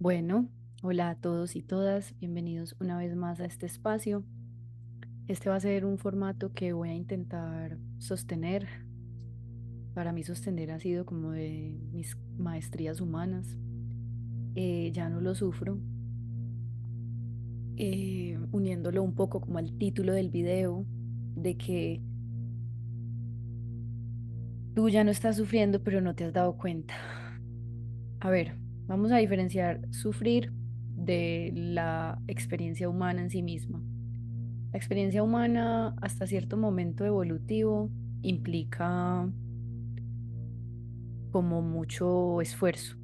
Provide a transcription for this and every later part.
Bueno, hola a todos y todas, bienvenidos una vez más a este espacio. Este va a ser un formato que voy a intentar sostener. Para mí sostener ha sido como de mis maestrías humanas. Ya no lo sufro. Uniéndolo un poco como al título del video, de que tú ya no estás sufriendo, pero no te has dado cuenta. A ver, vamos a diferenciar sufrir de la experiencia humana en sí misma. La experiencia humana hasta cierto momento evolutivo implica como mucho esfuerzo.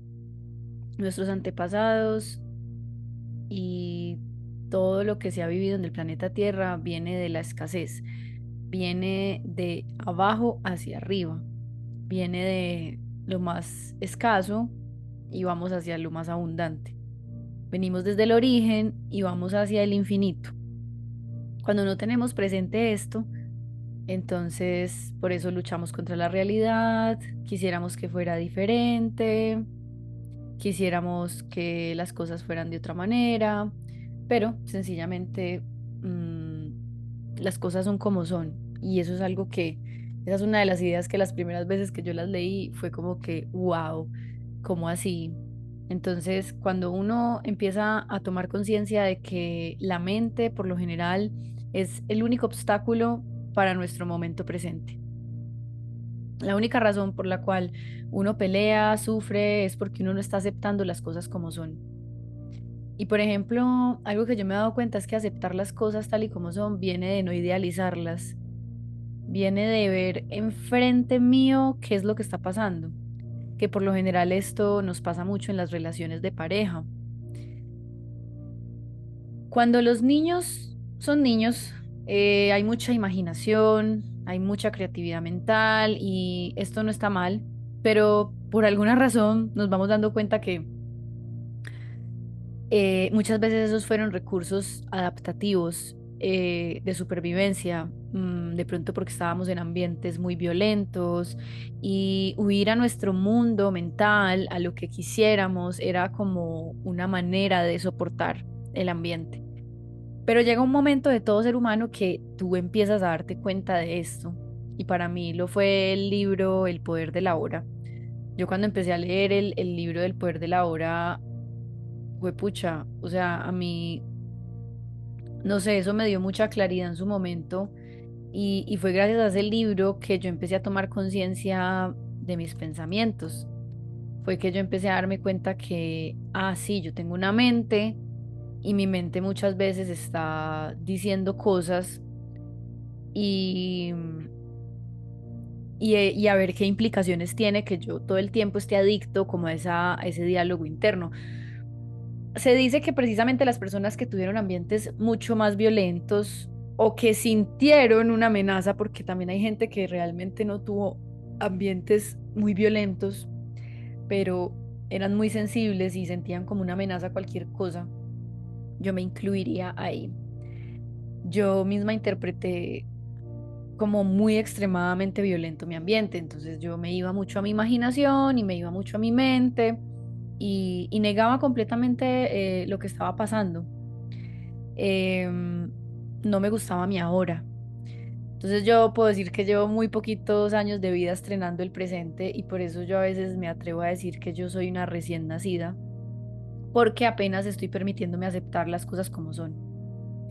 Nuestros antepasados y todo lo que se ha vivido en el planeta Tierra viene de la escasez, viene de abajo hacia arriba, viene de lo más escaso y vamos hacia lo más abundante. Venimos desde el origen y vamos hacia el infinito. Cuando no tenemos presente esto, entonces, por eso luchamos contra la realidad, quisiéramos que fuera diferente, quisiéramos que las cosas fueran de otra manera, pero sencillamente las cosas son como son. Y eso es algo que, esa es una de las ideas que las primeras veces que yo las leí fue como que, wow, ¿cómo así? Entonces, cuando uno empieza a tomar conciencia de que la mente, por lo general, es el único obstáculo para nuestro momento presente. La única razón por la cual uno pelea, sufre, es porque uno no está aceptando las cosas como son. Y por ejemplo, algo que yo me he dado cuenta es que aceptar las cosas tal y como son viene de no idealizarlas, viene de ver enfrente mío qué es lo que está pasando, que por lo general esto nos pasa mucho en las relaciones de pareja. Cuando los niños son niños, hay mucha imaginación, hay mucha creatividad mental y esto no está mal, pero por alguna razón nos vamos dando cuenta que muchas veces esos fueron recursos adaptativos de supervivencia, de pronto porque estábamos en ambientes muy violentos y huir a nuestro mundo mental, a lo que quisiéramos, era como una manera de soportar el ambiente. Pero llega un momento de todo ser humano que tú empiezas a darte cuenta de esto. Y para mí lo fue el libro El poder de la hora. Yo cuando empecé a leer el libro del poder de la hora, fue pucha, o sea, a mí, no sé, eso me dio mucha claridad en su momento. Y fue gracias a ese libro que yo empecé a tomar conciencia de mis pensamientos. Fue que yo empecé a darme cuenta que, ah, sí, yo tengo una mente y mi mente muchas veces está diciendo cosas y, y a ver qué implicaciones tiene que yo todo el tiempo esté adicto como a ese diálogo interno. Se dice que precisamente las personas que tuvieron ambientes mucho más violentos o que sintieron una amenaza, porque también hay gente que realmente no tuvo ambientes muy violentos, pero eran muy sensibles y sentían como una amenaza a cualquier cosa, yo me incluiría ahí. Yo misma interpreté como muy extremadamente violento mi ambiente. Entonces yo me iba mucho a mi imaginación y me iba mucho a mi mente y negaba completamente lo que estaba pasando. No me gustaba mi ahora. Entonces yo puedo decir que llevo muy poquitos años de vida estrenando el presente y por eso yo a veces me atrevo a decir que yo soy una recién nacida, porque apenas estoy permitiéndome aceptar las cosas como son.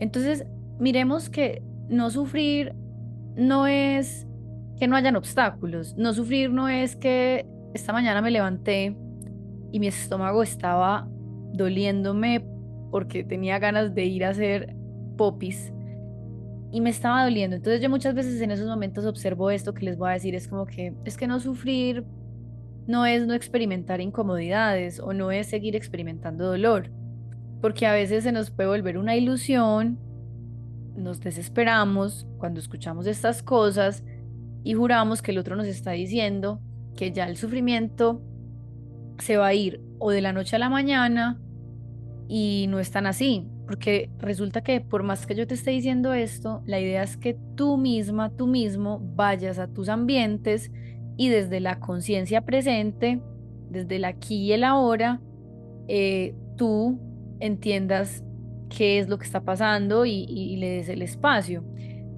Entonces, miremos que no sufrir no es que no hayan obstáculos. No sufrir no es que esta mañana me levanté y mi estómago estaba doliéndome porque tenía ganas de ir a hacer popis y me estaba doliendo. Entonces yo muchas veces en esos momentos observo esto que les voy a decir, es como que es que no sufrir no es no experimentar incomodidades o no es seguir experimentando dolor, porque a veces se nos puede volver una ilusión, nos desesperamos cuando escuchamos estas cosas y juramos que el otro nos está diciendo que ya el sufrimiento se va a ir o de la noche a la mañana y no es tan así, porque resulta que por más que yo te esté diciendo esto, la idea es que tú misma, tú mismo vayas a tus ambientes y desde la conciencia presente, desde el aquí y el ahora, tú entiendas qué es lo que está pasando y le des el espacio.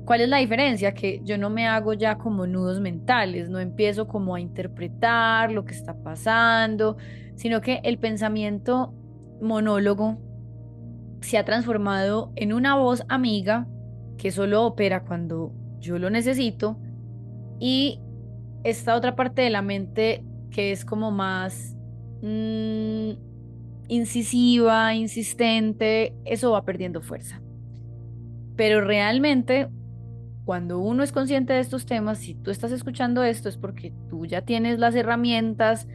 ¿Cuál es la diferencia? Que yo no me hago ya como nudos mentales, no empiezo como a interpretar lo que está pasando, sino que el pensamiento monólogo se ha transformado en una voz amiga que solo opera cuando yo lo necesito, y esta otra parte de la mente que es como más mm, incisiva, insistente, eso va perdiendo fuerza. Pero realmente, cuando uno es consciente de estos temas, si tú estás escuchando esto es porque tú ya tienes las herramientas,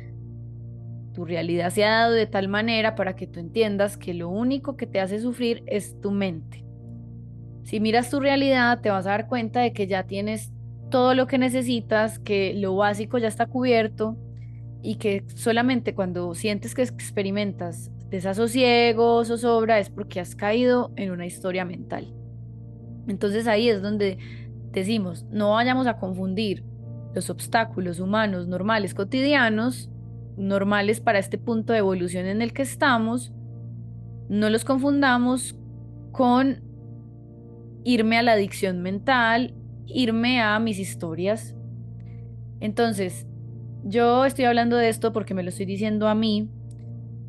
tu realidad se ha dado de tal manera para que tú entiendas que lo único que te hace sufrir es tu mente. Si miras tu realidad, te vas a dar cuenta de que ya tienes todo lo que necesitas, que lo básico ya está cubierto y que solamente cuando sientes que experimentas desasosiego, zozobra, es porque has caído en una historia mental. Entonces ahí es donde decimos, no vayamos a confundir los obstáculos humanos normales, cotidianos, normales para este punto de evolución en el que estamos, no los confundamos con irme a la adicción mental, irme a mis historias. Entonces, yo estoy hablando de esto porque me lo estoy diciendo a mí.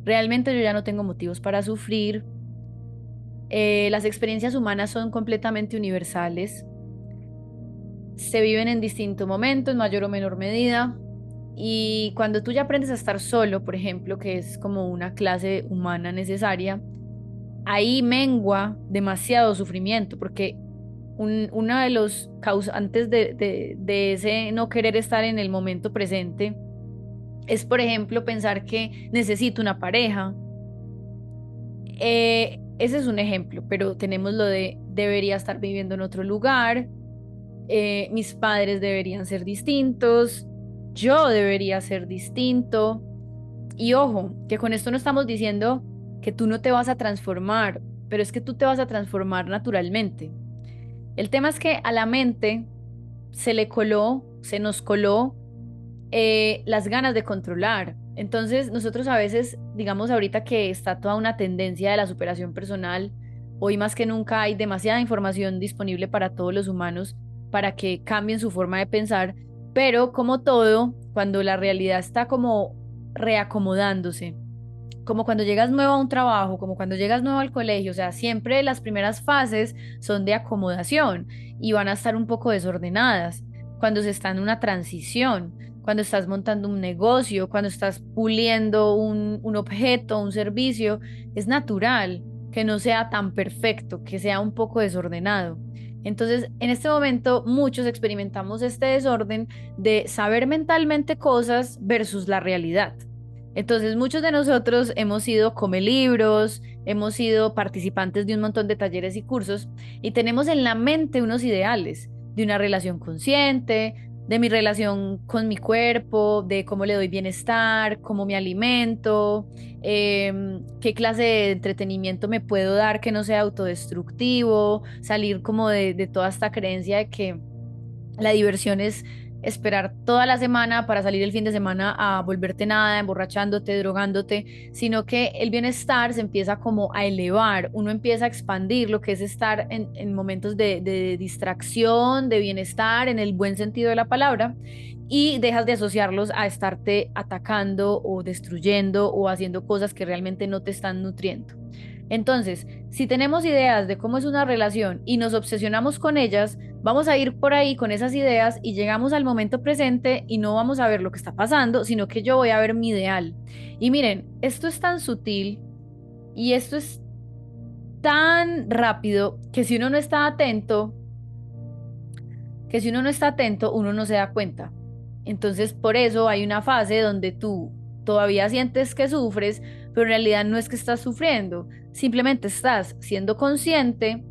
Realmente yo ya no tengo motivos para sufrir. Las experiencias humanas son completamente universales. Se viven en distinto momento, en mayor o menor medida. Y cuando tú ya aprendes a estar solo, por ejemplo, que es como una clase humana necesaria, ahí mengua demasiado sufrimiento, porque uno de los causantes de ese no querer estar en el momento presente es, por ejemplo, pensar que necesito una pareja. Ese es un ejemplo, pero tenemos lo de debería estar viviendo en otro lugar, mis padres deberían ser distintos, yo debería ser distinto. Y ojo, que con esto no estamos diciendo que tú no te vas a transformar, pero es que tú te vas a transformar naturalmente. El tema es que a la mente se nos coló las ganas de controlar. Entonces, nosotros a veces, digamos ahorita que está toda una tendencia de la superación personal, hoy más que nunca hay demasiada información disponible para todos los humanos para que cambien su forma de pensar, pero como todo, cuando la realidad está como reacomodándose, como cuando llegas nuevo a un trabajo, como cuando llegas nuevo al colegio, o sea, siempre las primeras fases son de acomodación y van a estar un poco desordenadas cuando se está en una transición, cuando estás montando un negocio, cuando estás puliendo un objeto, un servicio, es natural que no sea tan perfecto, que sea un poco desordenado. Entonces, en este momento, muchos experimentamos este desorden de saber mentalmente cosas versus la realidad. Entonces, muchos de nosotros hemos sido come libros, hemos sido participantes de un montón de talleres y cursos y tenemos en la mente unos ideales de una relación consciente, de mi relación con mi cuerpo, de cómo le doy bienestar, cómo me alimento, qué clase de entretenimiento me puedo dar que no sea autodestructivo, salir como de toda esta creencia de que la diversión es esperar toda la semana para salir el fin de semana a volverte nada, emborrachándote, drogándote, sino que el bienestar se empieza como a elevar, uno empieza a expandir lo que es estar en momentos de distracción, de bienestar, en el buen sentido de la palabra, y dejas de asociarlos a estarte atacando o destruyendo o haciendo cosas que realmente no te están nutriendo. Entonces, si tenemos ideas de cómo es una relación y nos obsesionamos con ellas, vamos a ir por ahí con esas ideas y llegamos al momento presente y no vamos a ver lo que está pasando, sino que yo voy a ver mi ideal. Y miren, esto es tan sutil y esto es tan rápido que si uno no está atento, uno no se da cuenta. Entonces, por eso hay una fase donde tú todavía sientes que sufres, pero en realidad no es que estás sufriendo, simplemente estás siendo consciente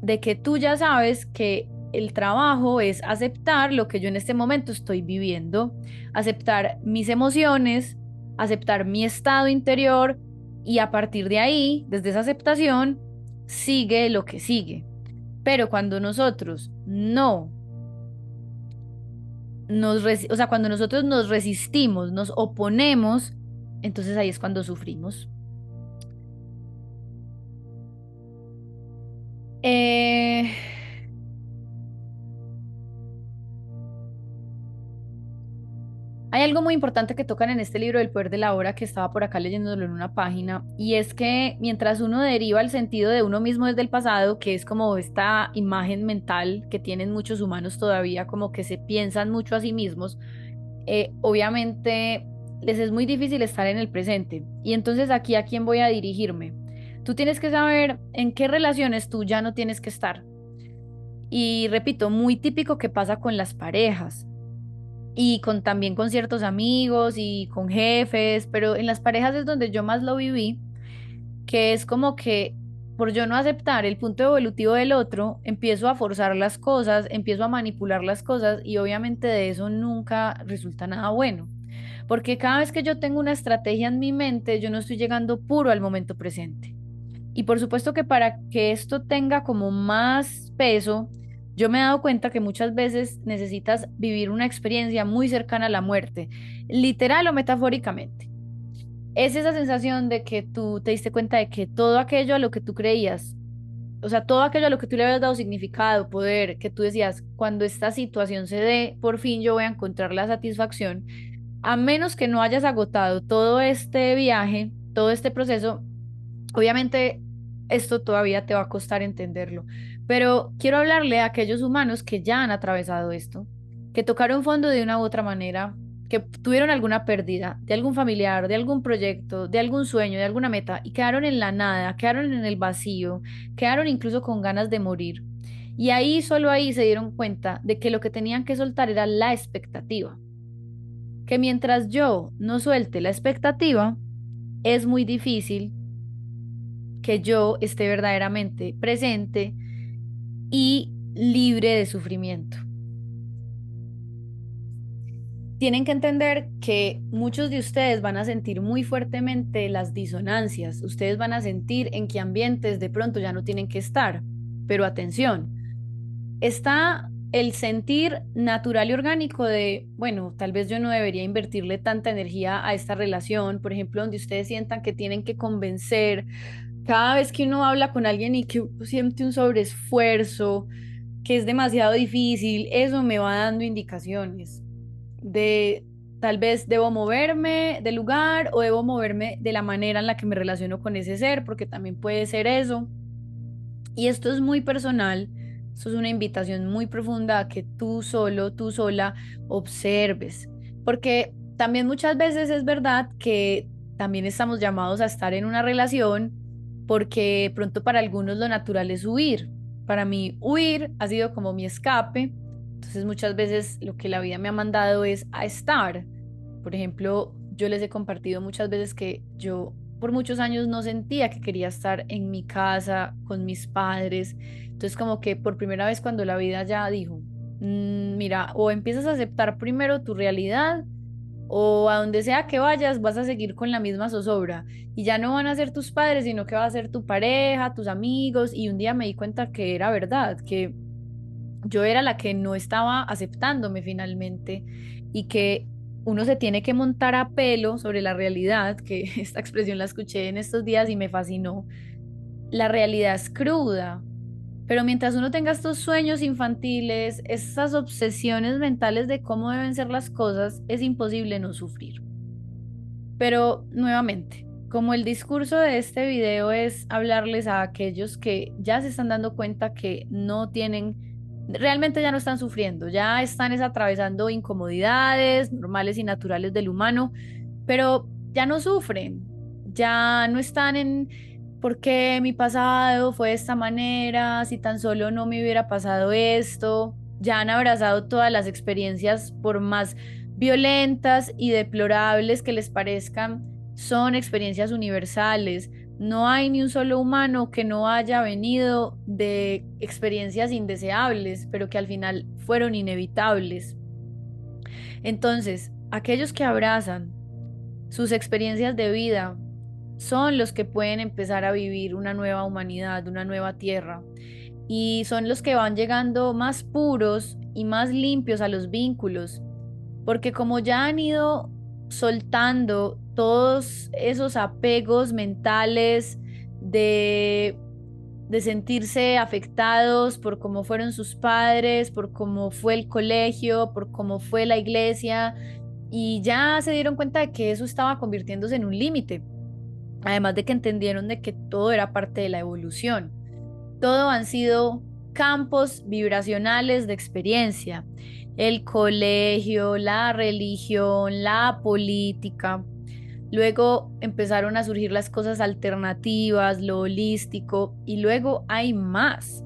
de que tú ya sabes que el trabajo es aceptar lo que yo en este momento estoy viviendo, aceptar mis emociones, aceptar mi estado interior, y a partir de ahí, desde esa aceptación, sigue lo que sigue. Pero cuando nosotros no o sea, cuando nosotros nos resistimos, nos oponemos, entonces ahí es cuando sufrimos. Eh, Hay algo muy importante que tocan en este libro del poder de la hora que estaba por acá leyéndolo en una página, y es que mientras uno deriva el sentido de uno mismo desde el pasado, que es como esta imagen mental que tienen muchos humanos todavía, como que se piensan mucho a sí mismos, obviamente les es muy difícil estar en el presente. Y entonces aquí a quién voy a dirigirme. Tú tienes que saber en qué relaciones tú ya no tienes que estar. Y repito, muy típico que pasa con las parejas y con también con ciertos amigos y con jefes, pero en las parejas es donde yo más lo viví, que es como que por yo no aceptar el punto evolutivo del otro, empiezo a forzar las cosas, empiezo a manipular las cosas y obviamente de eso nunca resulta nada bueno. Porque cada vez que yo tengo una estrategia en mi mente, yo no estoy llegando puro al momento presente. Y por supuesto que para que esto tenga como más peso, yo me he dado cuenta que muchas veces necesitas vivir una experiencia muy cercana a la muerte, literal o metafóricamente. Es esa sensación de que tú te diste cuenta de que todo aquello a lo que tú creías, o sea, todo aquello a lo que tú le habías dado significado, poder, que tú decías, cuando esta situación se dé, por fin yo voy a encontrar la satisfacción, a menos que no hayas agotado todo este viaje, todo este proceso. Obviamente, esto todavía te va a costar entenderlo, pero quiero hablarle a aquellos humanos que ya han atravesado esto, que tocaron fondo de una u otra manera, que tuvieron alguna pérdida de algún familiar, de algún proyecto, de algún sueño, de alguna meta y quedaron en la nada, quedaron en el vacío, quedaron incluso con ganas de morir. Y ahí, solo ahí se dieron cuenta de que lo que tenían que soltar era la expectativa, que mientras yo no suelte la expectativa, es muy difícil que yo esté verdaderamente presente y libre de sufrimiento. Tienen que entender que muchos de ustedes van a sentir muy fuertemente las disonancias. Ustedes van a sentir en qué ambientes de pronto ya no tienen que estar. Pero atención, está el sentir natural y orgánico de, bueno, tal vez yo no debería invertirle tanta energía a esta relación, por ejemplo, donde ustedes sientan que tienen que convencer cada vez que uno habla con alguien y que siente un sobreesfuerzo, que es demasiado difícil, eso me va dando indicaciones de tal vez debo moverme del lugar o debo moverme de la manera en la que me relaciono con ese ser, porque también puede ser eso. Y esto es muy personal, esto es una invitación muy profunda a que tú solo, tú sola observes, porque también muchas veces es verdad que también estamos llamados a estar en una relación porque pronto para algunos lo natural es huir. Para mí huir ha sido como mi escape, entonces muchas veces lo que la vida me ha mandado es a estar. Por ejemplo, yo les he compartido muchas veces que yo por muchos años no sentía que quería estar en mi casa con mis padres. Entonces como que por primera vez cuando la vida ya dijo, mira, o empiezas a aceptar primero tu realidad o a donde sea que vayas vas a seguir con la misma zozobra y ya no van a ser tus padres, sino que va a ser tu pareja, tus amigos. Y un día me di cuenta que era verdad, que yo era la que no estaba aceptándome finalmente y que uno se tiene que montar a pelo sobre la realidad, que esta expresión la escuché en estos días y me fascinó. La realidad es cruda, pero mientras uno tenga estos sueños infantiles, esas obsesiones mentales de cómo deben ser las cosas, es imposible no sufrir. Pero nuevamente, como el discurso de este video es hablarles a aquellos que ya se están dando cuenta que no tienen, realmente ya no están sufriendo, ya están atravesando incomodidades normales y naturales del humano, pero ya no sufren, ya no están en por qué mi pasado fue de esta manera, si tan solo no me hubiera pasado esto, ya han abrazado todas las experiencias por más violentas y deplorables que les parezcan, son experiencias universales. No hay ni un solo humano que no haya venido de experiencias indeseables, pero que al final fueron inevitables. Entonces, aquellos que abrazan sus experiencias de vida son los que pueden empezar a vivir una nueva humanidad, una nueva tierra. Y son los que van llegando más puros y más limpios a los vínculos, porque como ya han ido soltando todos esos apegos mentales de, de sentirse afectados por cómo fueron sus padres, por cómo fue el colegio, por cómo fue la iglesia, y ya se dieron cuenta de que eso estaba convirtiéndose en un límite. Además de que entendieron de que todo era parte de la evolución. Todo han sido campos vibracionales de experiencia. El colegio, la religión, la política. Luego empezaron a surgir las cosas alternativas, lo holístico, y luego hay más.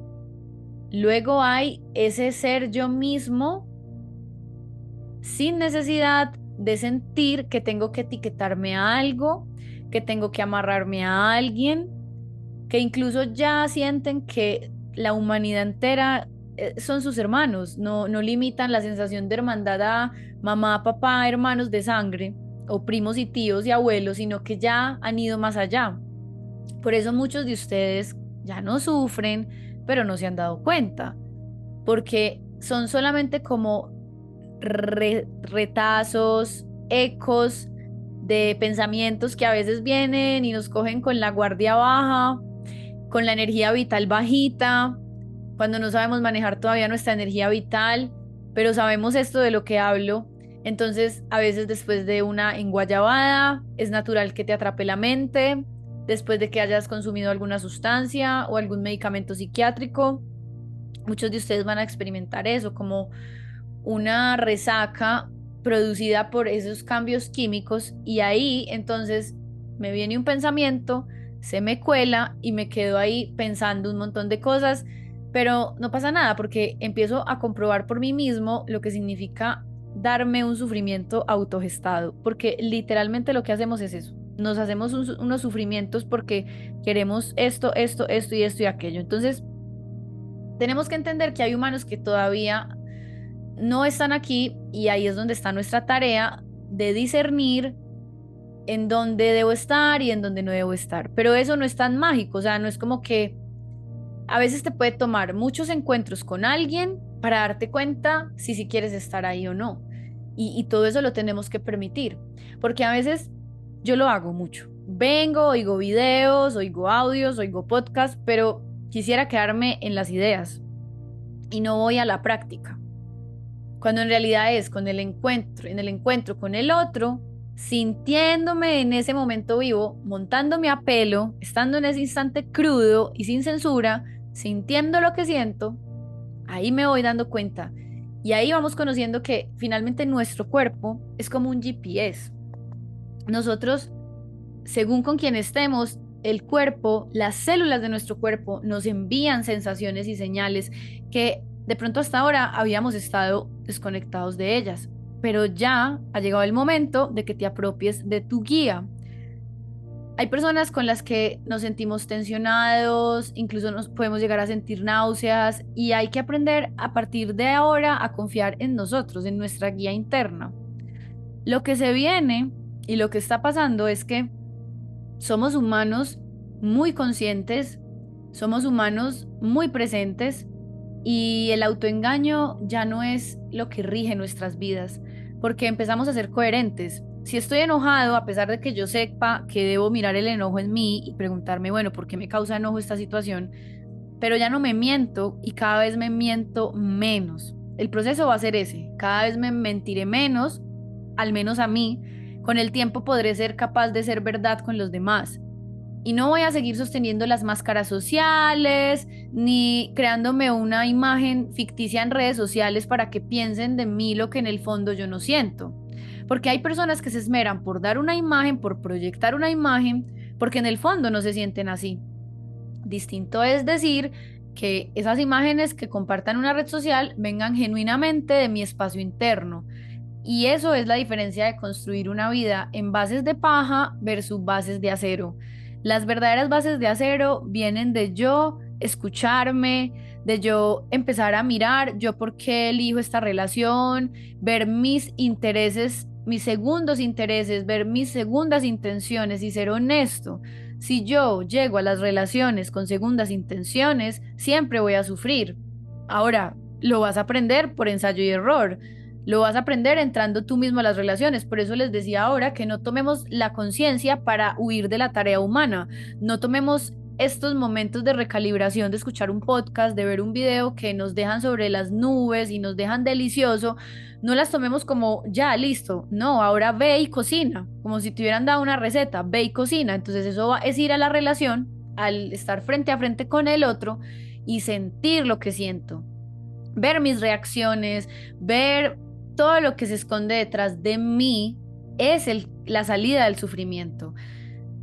Luego hay ese ser yo mismo sin necesidad de sentir que tengo que etiquetarme a algo, que tengo que amarrarme a alguien, que incluso ya sienten que la humanidad entera son sus hermanos, no limitan la sensación de hermandad a mamá, papá, hermanos de sangre o primos y tíos y abuelos, sino que ya han ido más allá. Por eso muchos de ustedes ya no sufren, pero no se han dado cuenta, porque son solamente como retazos, ecos de pensamientos que a veces vienen y nos cogen con la guardia baja, con la energía vital bajita, cuando no sabemos manejar todavía nuestra energía vital, pero sabemos esto de lo que hablo. Entonces, a veces después de una enguayabada, es natural que te atrape la mente, después de que hayas consumido alguna sustancia o algún medicamento psiquiátrico. Muchos de ustedes van a experimentar eso, como una resaca producida por esos cambios químicos, y ahí entonces me viene un pensamiento, se me cuela y me quedo ahí pensando un montón de cosas, pero no pasa nada porque empiezo a comprobar por mí mismo lo que significa darme un sufrimiento autogestado, porque literalmente lo que hacemos es eso. Nos hacemos unos sufrimientos porque queremos esto, esto, esto y esto y aquello. Entonces, tenemos que entender que hay humanos que todavía no están aquí, y ahí es donde está nuestra tarea de discernir en dónde debo estar y en dónde no debo estar. Pero eso no es tan mágico, o sea, no es como que a veces te puede tomar muchos encuentros con alguien para darte cuenta si quieres estar ahí o no. Y todo eso lo tenemos que permitir, porque a veces yo lo hago mucho. Vengo, oigo videos, oigo audios, oigo podcasts, pero quisiera quedarme en las ideas y no voy a la práctica. Cuando en realidad es con el encuentro, en el encuentro con el otro, sintiéndome en ese momento vivo, montándome a pelo, estando en ese instante crudo y sin censura, sintiendo lo que siento, ahí me voy dando cuenta. Y ahí vamos conociendo que finalmente nuestro cuerpo es como un GPS. Nosotros, según con quien estemos, el cuerpo, las células de nuestro cuerpo nos envían sensaciones y señales que de pronto hasta ahora habíamos estado desconectados de ellas, pero ya ha llegado el momento de que te apropies de tu guía. Hay personas con las que nos sentimos tensionados, incluso nos podemos llegar a sentir náuseas, y hay que aprender a partir de ahora a confiar en nosotros, en nuestra guía interna. Lo que se viene y lo que está pasando es que somos humanos muy conscientes, somos humanos muy presentes, y el autoengaño ya no es lo que rige nuestras vidas, porque empezamos a ser coherentes. Si estoy enojado, a pesar de que yo sepa que debo mirar el enojo en mí y preguntarme, bueno, ¿por qué me causa enojo esta situación? Pero ya no me miento, y cada vez me miento menos. El proceso va a ser ese, cada vez me mentiré menos, al menos a mí. Con el tiempo podré ser capaz de ser verdad con los demás. Y no voy a seguir sosteniendo las máscaras sociales, ni creándome una imagen ficticia en redes sociales para que piensen de mí lo que en el fondo yo no siento. Porque hay personas que se esmeran por dar una imagen, por proyectar una imagen, porque en el fondo no se sienten así. Distinto es decir que esas imágenes que compartan una red social vengan genuinamente de mi espacio interno. Y eso es la diferencia de construir una vida en bases de paja versus bases de acero. Las verdaderas bases de acero vienen de yo escucharme, de yo empezar a mirar yo por qué elijo esta relación, ver mis intereses, mis segundos intereses, ver mis segundas intenciones y ser honesto. Si yo llego a las relaciones con segundas intenciones, siempre voy a sufrir. Ahora, lo vas a aprender por ensayo y error. Lo vas a aprender entrando tú mismo a las relaciones. Por eso les decía ahora que no tomemos la conciencia para huir de la tarea humana. No tomemos estos momentos de recalibración, de escuchar un podcast, de ver un video que nos dejan sobre las nubes y nos dejan delicioso. No las tomemos como ya, listo. No, ahora ve y cocina, como si te hubieran dado una receta, ve y cocina. Entonces es ir a la relación, al estar frente a frente con el otro y sentir lo que siento, ver mis reacciones, ver todo lo que se esconde detrás de mí. Es la salida del sufrimiento.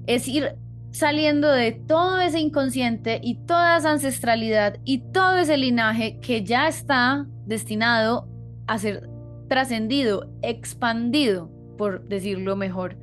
Es ir saliendo de todo ese inconsciente y toda esa ancestralidad y todo ese linaje que ya está destinado a ser trascendido, expandido, por decirlo mejor.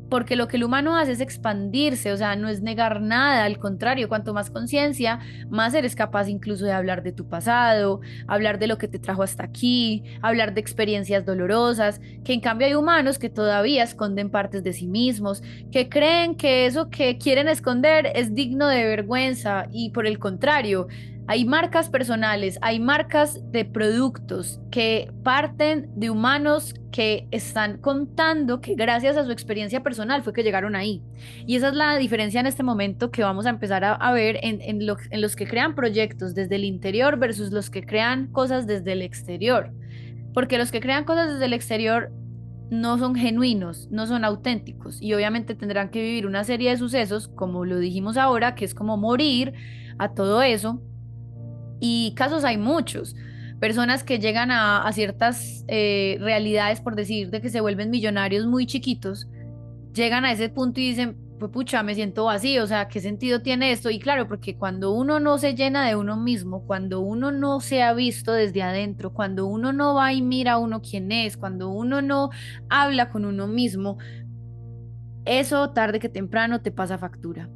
Porque lo que el humano hace es expandirse, o sea, no es negar nada, al contrario, cuanto más conciencia, más eres capaz incluso de hablar de tu pasado, hablar de lo que te trajo hasta aquí, hablar de experiencias dolorosas, que en cambio hay humanos que todavía esconden partes de sí mismos, que creen que eso que quieren esconder es digno de vergüenza y por el contrario, hay marcas personales, hay marcas de productos que parten de humanos que están contando que gracias a su experiencia personal fue que llegaron ahí. Y esa es la diferencia en este momento que vamos a empezar a ver en los que crean proyectos desde el interior versus los que crean cosas desde el exterior. Porque los que crean cosas desde el exterior no son genuinos, no son auténticos y obviamente tendrán que vivir una serie de sucesos, como lo dijimos ahora, que es como morir a todo eso. Y casos hay muchos. Personas que llegan a ciertas realidades, por decir, de que se vuelven millonarios muy chiquitos, llegan a ese punto y dicen, pues pucha, me siento vacío, o sea, ¿qué sentido tiene esto? Y claro, porque cuando uno no se llena de uno mismo, cuando uno no se ha visto desde adentro, cuando uno no va y mira a uno quién es, cuando uno no habla con uno mismo, eso tarde que temprano te pasa factura.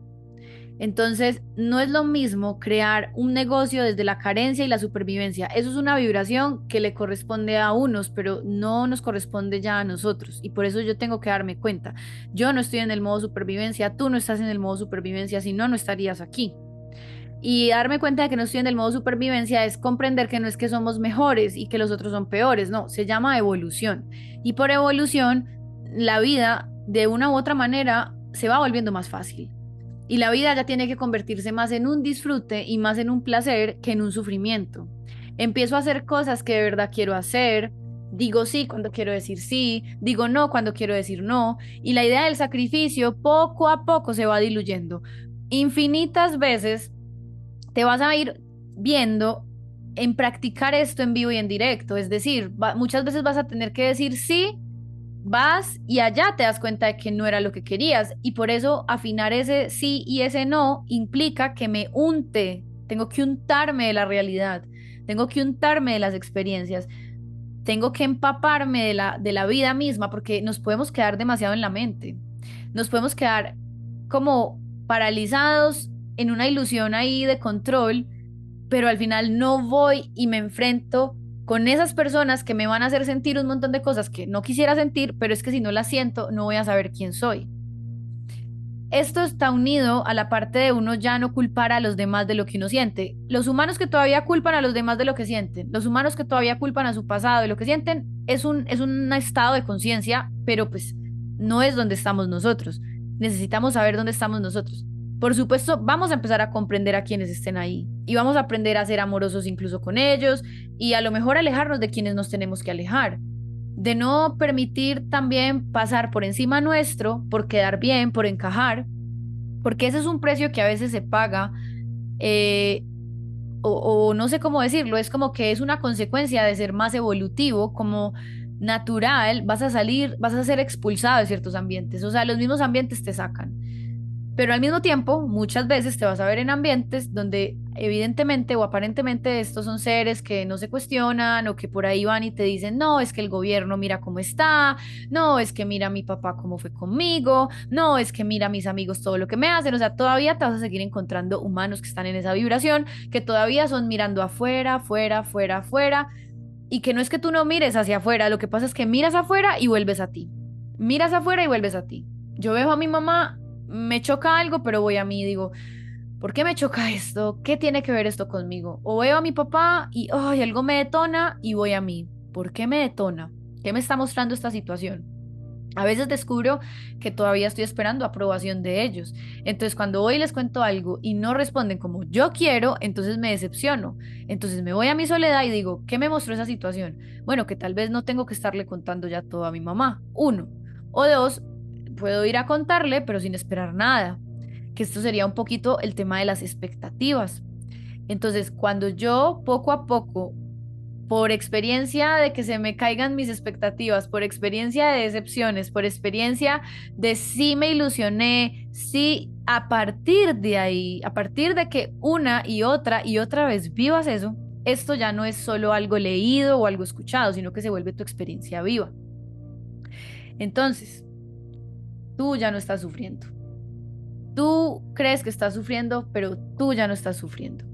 Entonces, no es lo mismo crear un negocio desde la carencia y la supervivencia. Eso es una vibración que le corresponde a unos, pero no nos corresponde ya a nosotros. Y por eso yo tengo que darme cuenta. Yo no estoy en el modo supervivencia, tú no estás en el modo supervivencia, si no, no estarías aquí. Y darme cuenta de que no estoy en el modo supervivencia es comprender que no es que somos mejores y que los otros son peores, no, se llama evolución. Y por evolución, la vida, de una u otra manera, se va volviendo más fácil. Y la vida ya tiene que convertirse más en un disfrute y más en un placer que en un sufrimiento. Empiezo a hacer cosas que de verdad quiero hacer, digo sí cuando quiero decir sí, digo no cuando quiero decir no, y la idea del sacrificio poco a poco se va diluyendo. Infinitas veces te vas a ir viendo en practicar esto en vivo y en directo, es decir, muchas veces vas a tener que decir sí, vas y allá te das cuenta de que no era lo que querías y por eso afinar ese sí y ese no implica que me unte, tengo que untarme de la realidad, tengo que untarme de las experiencias, tengo que empaparme de la vida misma porque nos podemos quedar demasiado en la mente, nos podemos quedar como paralizados en una ilusión ahí de control, pero al final no voy y me enfrento con esas personas que me van a hacer sentir un montón de cosas que no quisiera sentir, pero es que si no las siento, no voy a saber quién soy. Esto está unido a la parte de uno ya no culpar a los demás de lo que uno siente. Los humanos que todavía culpan a los demás de lo que sienten, los humanos que todavía culpan a su pasado de lo que sienten, es un estado de conciencia, pero pues no es donde estamos nosotros. Necesitamos saber dónde estamos nosotros. Por supuesto, vamos a empezar a comprender a quienes estén ahí y vamos a aprender a ser amorosos incluso con ellos y a lo mejor alejarnos de quienes nos tenemos que alejar, de no permitir también pasar por encima nuestro, por quedar bien, por encajar, porque ese es un precio que a veces se paga, eh, o no sé cómo decirlo, es como que es una consecuencia de ser más evolutivo, como natural, vas a salir, vas a ser expulsado de ciertos ambientes, o sea, los mismos ambientes te sacan. Pero al mismo tiempo, muchas veces te vas a ver en ambientes donde evidentemente o aparentemente estos son seres que no se cuestionan o que por ahí van y te dicen, no, es que el gobierno mira cómo está, no, es que mira a mi papá cómo fue conmigo, no, es que mira a mis amigos todo lo que me hacen, o sea, todavía te vas a seguir encontrando humanos que están en esa vibración, que todavía son mirando afuera, afuera, afuera, afuera, y que no es que tú no mires hacia afuera, lo que pasa es que miras afuera y vuelves a ti, miras afuera y vuelves a ti. Yo veo a mi mamá, me choca algo, pero voy a mí y digo, ¿por qué me choca esto? ¿Qué tiene que ver esto conmigo? O veo a mi papá y ay, algo me detona y voy a mí. ¿por qué me detona? ¿Qué me está mostrando esta situación? A veces descubro que todavía estoy esperando aprobación de ellos. Entonces, cuando voy y les cuento algo y no responden como yo quiero, entonces me decepciono. Entonces me voy a mi soledad y digo, ¿qué me mostró esa situación? Bueno, que tal vez no tengo que estarle contando ya todo a mi mamá. Uno. O dos, puedo ir a contarle, pero sin esperar nada. Que esto sería un poquito el tema de las expectativas. Entonces, cuando yo poco a poco, por experiencia de que se me caigan mis expectativas, por experiencia de decepciones, por experiencia de sí me ilusioné, sí, a partir de ahí, a partir de que una y otra vez vivas eso, esto ya no es solo algo leído o algo escuchado, sino que se vuelve tu experiencia viva. Entonces, tú ya no estás sufriendo. Tú crees que estás sufriendo, pero tú ya no estás sufriendo.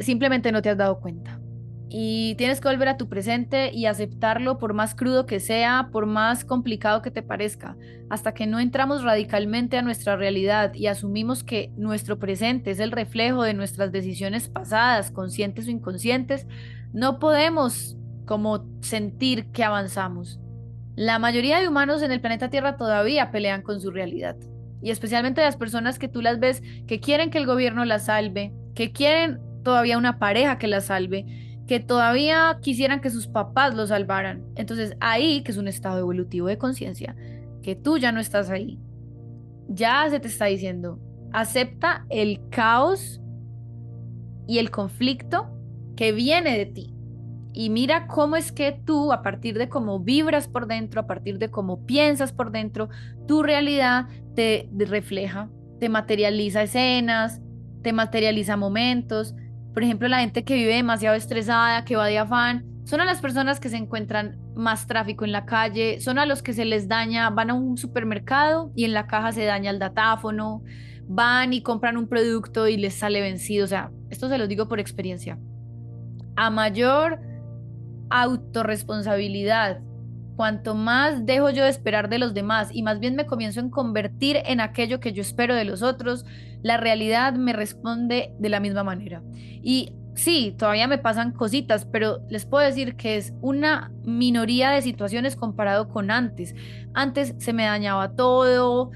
Simplemente no te has dado cuenta. Y tienes que volver a tu presente y aceptarlo por más crudo que sea, por más complicado que te parezca, hasta que no entramos radicalmente a nuestra realidad y asumimos que nuestro presente es el reflejo de nuestras decisiones pasadas, conscientes o inconscientes, no podemos como sentir que avanzamos. La mayoría de humanos en el planeta Tierra todavía pelean con su realidad. Y especialmente las personas que tú las ves que quieren que el gobierno las salve, que quieren todavía una pareja que las salve, que todavía quisieran que sus papás lo salvaran. Entonces ahí, que es un estado evolutivo de conciencia, que tú ya no estás ahí, ya se te está diciendo, acepta el caos y el conflicto que viene de ti. Y mira cómo es que tú, a partir de cómo vibras por dentro, a partir de cómo piensas por dentro, tu realidad te refleja, te materializa escenas, te materializa momentos. Por ejemplo, la gente que vive demasiado estresada, que va de afán, son a las personas que se encuentran más tráfico en la calle, son a los que se les daña, van a un supermercado y en la caja se daña el datáfono, van y compran un producto y les sale vencido. O sea, esto se los digo por experiencia. A mayor autorresponsabilidad, cuanto más dejo yo de esperar de los demás y más bien me comienzo a convertir en aquello que yo espero de los otros, la realidad me responde de la misma manera. Y sí, todavía me pasan cositas, pero les puedo decir que es una minoría de situaciones comparado con antes. Antes se me dañaba todo,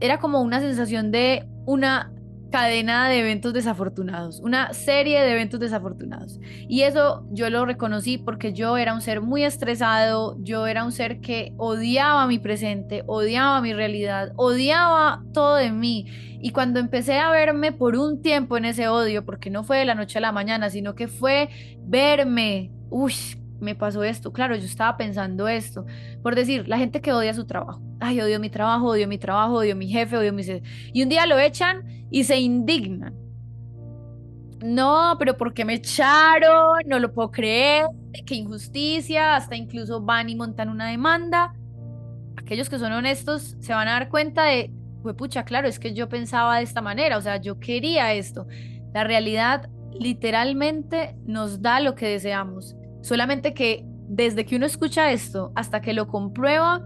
era como una sensación de una cadena de eventos desafortunados, una serie de eventos desafortunados. Y eso yo lo reconocí porque yo era un ser muy estresado, yo era un ser que odiaba mi presente, odiaba mi realidad, odiaba todo de mí. Y cuando empecé a verme por un tiempo en ese odio, porque no fue de la noche a la mañana, sino que fue verme, uy, me pasó esto, claro, yo estaba pensando esto, por decir, la gente que odia su trabajo, ay, odio mi trabajo, odio mi trabajo, odio mi jefe, odio mi... Y un día lo echan y se indignan. No, pero ¿por qué me echaron? No lo puedo creer, qué injusticia, hasta incluso van y montan una demanda. Aquellos que son honestos se van a dar cuenta de, pues pucha, claro, es que yo pensaba de esta manera, o sea, yo quería esto. La realidad literalmente nos da lo que deseamos, solamente que desde que uno escucha esto hasta que lo comprueba,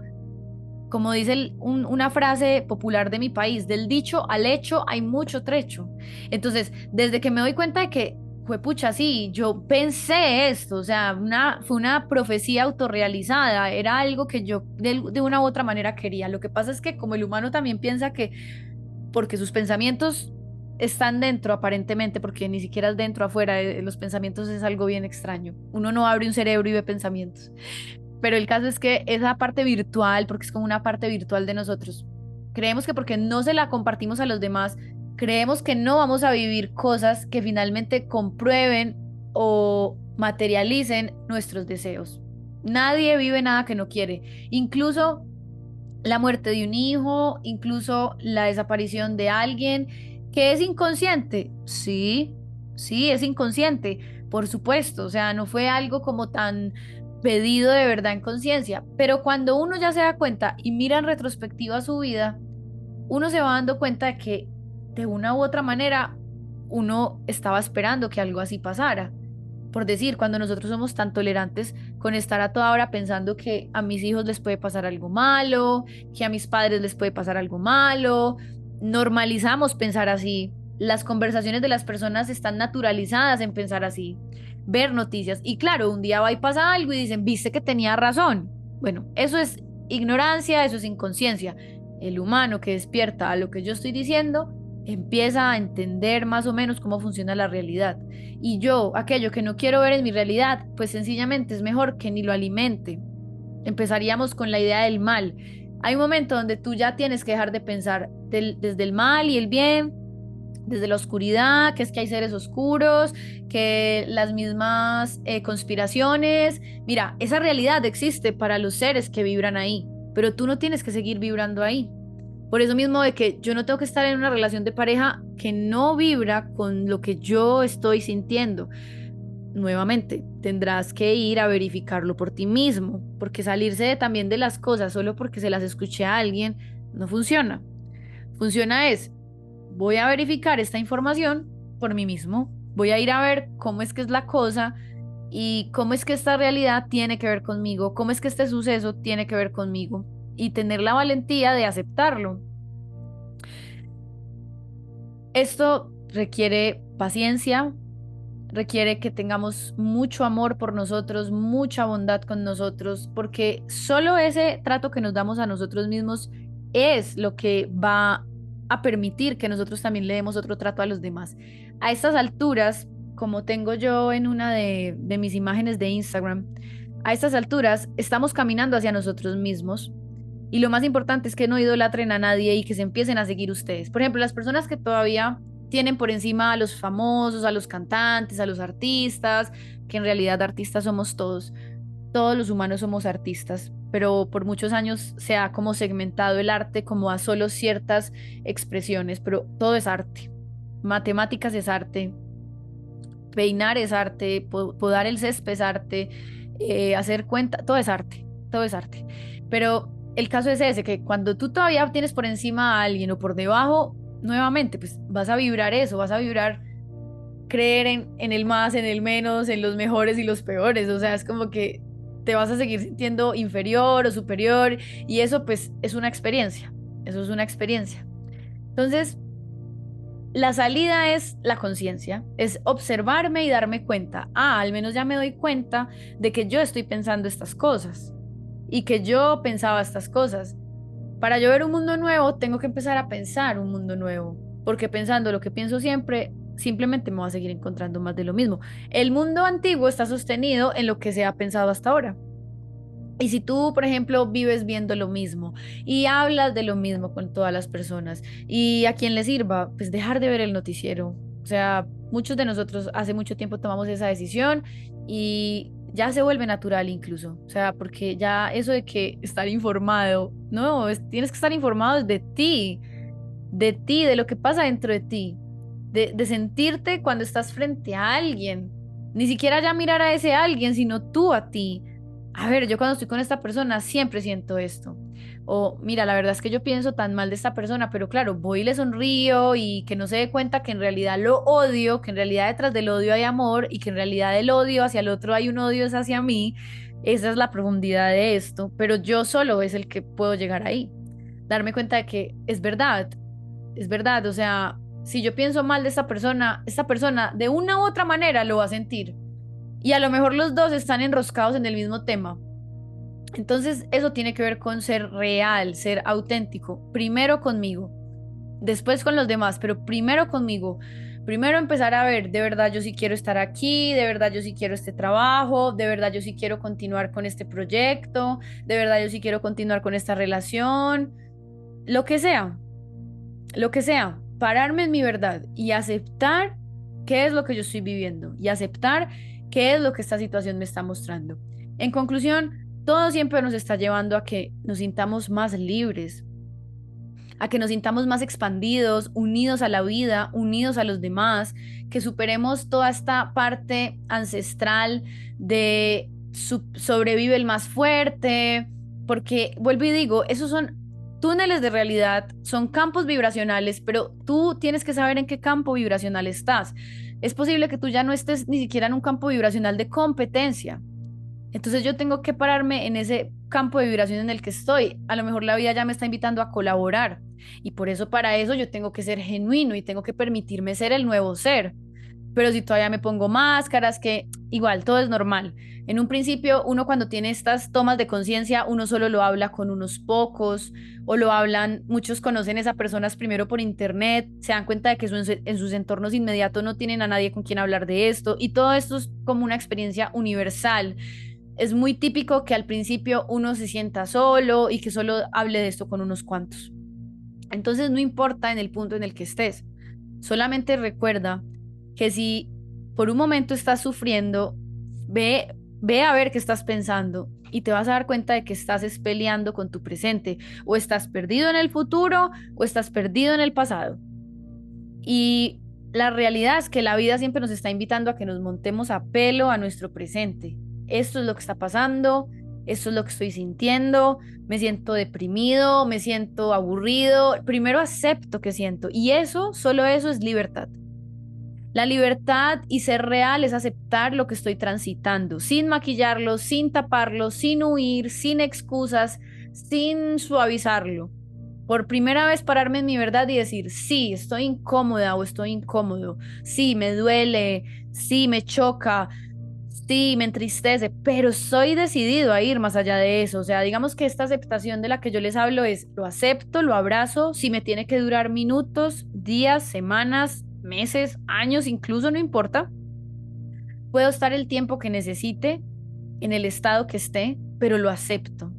como dice una frase popular de mi país, del dicho al hecho hay mucho trecho. Entonces, desde que me doy cuenta de que, pucha, sí, yo pensé esto, o sea, fue una profecía autorrealizada, era algo que yo de una u otra manera quería. Lo que pasa es que como el humano también piensa que, porque sus pensamientos están dentro aparentemente, porque ni siquiera es dentro, afuera, los pensamientos es algo bien extraño. Uno no abre un cerebro y ve pensamientos. Pero el caso es que esa parte virtual, porque es como una parte virtual de nosotros, creemos que porque no se la compartimos a los demás, creemos que no vamos a vivir cosas que finalmente comprueben o materialicen nuestros deseos. Nadie vive nada que no quiere. Incluso la muerte de un hijo, incluso la desaparición de alguien que es inconsciente. Sí, sí, es inconsciente, por supuesto. O sea, no fue algo como tan pedido de verdad en conciencia. Pero cuando uno ya se da cuenta y mira en retrospectiva su vida, uno se va dando cuenta de que de una u otra manera uno estaba esperando que algo así pasara. Por decir, cuando nosotros somos tan tolerantes con estar a toda hora pensando que a mis hijos les puede pasar algo malo, que a mis padres les puede pasar algo malo, normalizamos pensar así. las conversaciones de las personas están naturalizadas en pensar así, ver noticias. Y claro, un día va y pasa algo y dicen, viste que tenía razón. Bueno, eso es ignorancia, eso es inconsciencia. El humano que despierta a lo que yo estoy diciendo empieza a entender más o menos cómo funciona la realidad. Y yo, aquello que no quiero ver en mi realidad, pues sencillamente es mejor que ni lo alimente. Empezaríamos con la idea del mal. Hay un momento donde tú ya tienes que dejar de pensar desde el mal y el bien, desde la oscuridad, que es que hay seres oscuros, que las mismas conspiraciones. Mira, esa realidad existe para los seres que vibran ahí, pero tú no tienes que seguir vibrando ahí. Por eso mismo de que yo no tengo que estar en una relación de pareja que no vibra con lo que yo estoy sintiendo. Nuevamente, tendrás que ir a verificarlo por ti mismo, porque también de las cosas solo porque se las escuché a alguien no funciona. Funciona es, voy a verificar esta información por mí mismo, voy a ir a ver cómo es que es la cosa y cómo es que esta realidad tiene que ver conmigo, cómo es que este suceso tiene que ver conmigo y tener la valentía de aceptarlo. Esto requiere paciencia, requiere que tengamos mucho amor por nosotros, mucha bondad con nosotros, porque solo ese trato que nos damos a nosotros mismos es lo que va a permitir que nosotros también le demos otro trato a los demás. A estas alturas, como tengo yo en una de mis imágenes de Instagram, a estas alturas estamos caminando hacia nosotros mismos. Y lo más importante es que no idolatren a nadie y que se empiecen a seguir ustedes. Por ejemplo, las personas que todavía tienen por encima a los famosos, a los cantantes, a los artistas, que en realidad artistas somos todos. Todos los humanos somos artistas, pero por muchos años se ha como segmentado el arte como a solo ciertas expresiones, pero todo es arte. Matemáticas es arte, peinar es arte, podar el césped es arte, hacer cuenta, todo es arte, todo es arte. Pero el caso es ese, que cuando tú todavía tienes por encima a alguien o por debajo, nuevamente, pues vas a vibrar eso, vas a vibrar creer en el más, en el menos, en los mejores y los peores. O sea, es como que te vas a seguir sintiendo inferior o superior y eso pues es una experiencia, eso es una experiencia. Entonces, la salida es la conciencia, es observarme y darme cuenta. Ah, al menos ya me doy cuenta de que yo estoy pensando estas cosas y que yo pensaba estas cosas. Para yo ver un mundo nuevo, tengo que empezar a pensar un mundo nuevo, porque pensando lo que pienso siempre, simplemente me voy a seguir encontrando más de lo mismo. El mundo antiguo está sostenido en lo que se ha pensado hasta ahora. Y si tú, por ejemplo, vives viendo lo mismo y hablas de lo mismo con todas las personas y a quien le sirva, pues dejar de ver el noticiero. O sea, muchos de nosotros hace mucho tiempo tomamos esa decisión y ya se vuelve natural incluso. O sea, porque ya eso de que estar informado, no, tienes que estar informado de ti, de lo que pasa dentro de ti, de sentirte cuando estás frente a alguien. Ni siquiera ya mirar a ese alguien, sino tú a ti. A ver, yo cuando estoy con esta persona siempre siento esto. O mira, la verdad es que yo pienso tan mal de esta persona, pero claro, voy y le sonrío y que no se dé cuenta que en realidad lo odio, que en realidad detrás del odio hay amor y que en realidad el odio hacia el otro hay un odio es hacia mí. Esa es la profundidad de esto, pero yo solo es el que puedo llegar ahí. Darme cuenta de que es verdad, o sea, si yo pienso mal de esta persona de una u otra manera lo va a sentir. Y a lo mejor los dos están enroscados en el mismo tema. Entonces, eso tiene que ver con ser real, ser auténtico. Primero conmigo, después con los demás, pero primero conmigo. Primero empezar a ver, de verdad yo sí quiero estar aquí, de verdad yo sí quiero este trabajo, de verdad yo sí quiero continuar con este proyecto, de verdad yo sí quiero continuar con esta relación, lo que sea, lo que sea. Pararme en mi verdad y aceptar qué es lo que yo estoy viviendo y aceptar qué es lo que esta situación me está mostrando. En conclusión, todo siempre nos está llevando a que nos sintamos más libres, a que nos sintamos más expandidos, unidos a la vida, unidos a los demás, que superemos toda esta parte ancestral de sobrevive el más fuerte, porque vuelvo y digo, esos son túneles de realidad, son campos vibracionales, pero tú tienes que saber en qué campo vibracional estás. Es posible que tú ya no estés ni siquiera en un campo vibracional de competencia. Entonces yo tengo que pararme en ese campo de vibración en el que estoy. A lo mejor la vida ya me está invitando a colaborar y por eso para eso yo tengo que ser genuino y tengo que permitirme ser el nuevo ser. Pero si todavía me pongo máscaras, que igual todo es normal. En un principio, uno cuando tiene estas tomas de conciencia, uno solo lo habla con unos pocos o lo hablan, muchos conocen a esas personas primero por internet, se dan cuenta de que en sus entornos inmediatos no tienen a nadie con quien hablar de esto y todo esto es como una experiencia universal. Es muy típico que al principio uno se sienta solo y que solo hable de esto con unos cuantos. Entonces no importa en el punto en el que estés, solamente recuerda que si por un momento estás sufriendo, ve a ver qué estás pensando y te vas a dar cuenta de que estás peleando con tu presente, o estás perdido en el futuro o estás perdido en el pasado. Y la realidad es que la vida siempre nos está invitando a que nos montemos a pelo a nuestro presente. Esto es lo que está pasando, esto es lo que estoy sintiendo, me siento deprimido, me siento aburrido. Primero acepto que siento y eso, solo eso es libertad. La libertad y ser real es aceptar lo que estoy transitando, sin maquillarlo, sin taparlo, sin huir, sin excusas, sin suavizarlo. Por primera vez pararme en mi verdad y decir, sí, estoy incómoda o estoy incómodo, sí, me duele, sí, me choca, sí, me entristece, pero soy decidido a ir más allá de eso. O sea, digamos que esta aceptación de la que yo les hablo es, lo acepto, lo abrazo, si me tiene que durar minutos, días, semanas, meses, años, incluso no importa. Puedo estar el tiempo que necesite, en el estado que esté, pero lo acepto.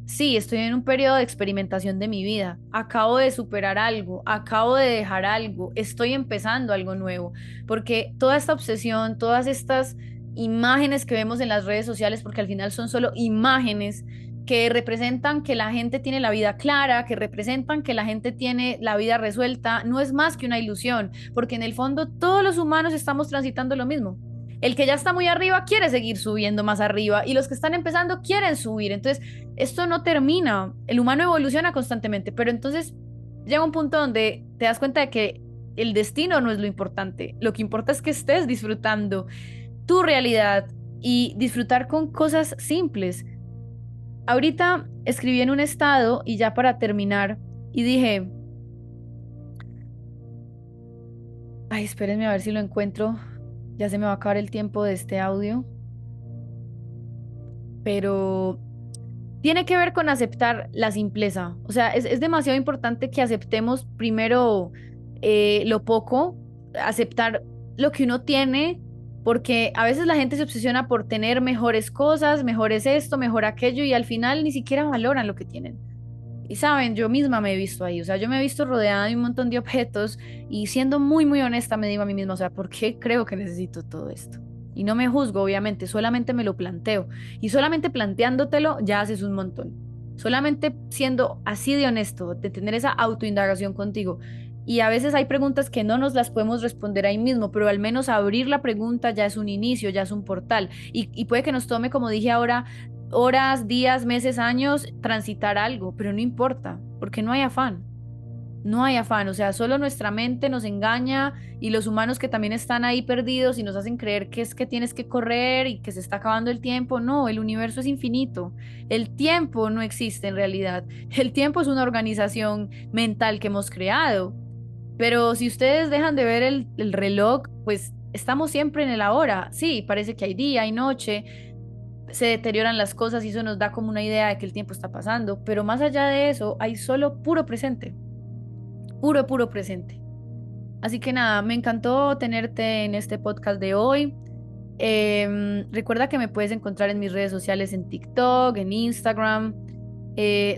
Sí, estoy en un periodo de experimentación de mi vida. Acabo de superar algo, acabo de dejar algo, estoy empezando algo nuevo, porque toda esta obsesión, todas estas imágenes que vemos en las redes sociales, porque al final son solo imágenes que representan que la gente tiene la vida clara, que representan que la gente tiene la vida resuelta, no es más que una ilusión, porque en el fondo todos los humanos estamos transitando lo mismo. El que ya está muy arriba quiere seguir subiendo más arriba y los que están empezando quieren subir. Entonces, esto no termina. El humano evoluciona constantemente, pero entonces llega un punto donde te das cuenta de que el destino no es lo importante. Lo que importa es que estés disfrutando tu realidad y disfrutar con cosas simples. Ahorita escribí en un estado y ya para terminar y dije, ay, espérenme a ver si lo encuentro. Ya se me va a acabar el tiempo de este audio, pero tiene que ver con aceptar la simpleza. O sea, es demasiado importante que aceptemos primero lo poco, aceptar lo que uno tiene, porque a veces la gente se obsesiona por tener mejores cosas, mejores esto, mejor aquello, y al final ni siquiera valoran lo que tienen. Y saben, yo misma me he visto ahí, o sea, yo me he visto rodeada de un montón de objetos y siendo muy, muy honesta me digo a mí misma, o sea, ¿por qué creo que necesito todo esto? Y no me juzgo, obviamente, solamente me lo planteo. Y solamente planteándotelo ya haces un montón. Solamente siendo así de honesto, de tener esa autoindagación contigo. Y a veces hay preguntas que no nos las podemos responder ahí mismo, pero al menos abrir la pregunta ya es un inicio, ya es un portal. Y puede que nos tome, como dije ahora, horas, días, meses, años, transitar algo, pero no importa, porque no hay afán. No hay afán, o sea, solo nuestra mente nos engaña y los humanos que también están ahí perdidos y nos hacen creer que es que tienes que correr y que se está acabando el tiempo. No, el universo es infinito. El tiempo no existe en realidad. El tiempo es una organización mental que hemos creado. Pero si ustedes dejan de ver el reloj, pues estamos siempre en el ahora. Sí, parece que hay día, hay noche, se deterioran las cosas y eso nos da como una idea de que el tiempo está pasando, pero más allá de eso hay solo puro presente, puro, puro presente. Así que nada, me encantó tenerte en este podcast de hoy. Recuerda que me puedes encontrar en mis redes sociales en TikTok, en Instagram.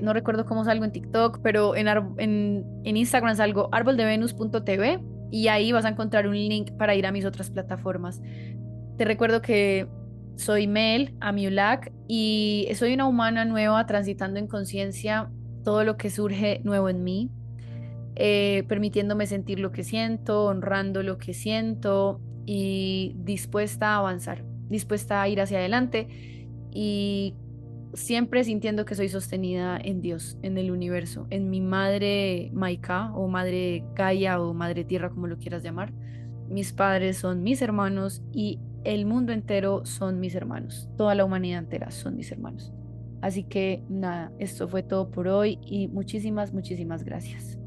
No recuerdo cómo salgo en TikTok, pero en Instagram salgo arboldevenus.tv y ahí vas a encontrar un link para ir a mis otras plataformas. Te recuerdo que soy Mel Amiulak y soy una humana nueva transitando en conciencia todo lo que surge nuevo en mí, permitiéndome sentir lo que siento, honrando lo que siento y dispuesta a avanzar, dispuesta a ir hacia adelante y siempre sintiendo que soy sostenida en Dios, en el universo, en mi madre Maika o madre Gaia o madre Tierra, como lo quieras llamar. Mis padres son mis hermanos y el mundo entero son mis hermanos, toda la humanidad entera son mis hermanos. Así que nada, esto fue todo por hoy y muchísimas, muchísimas gracias.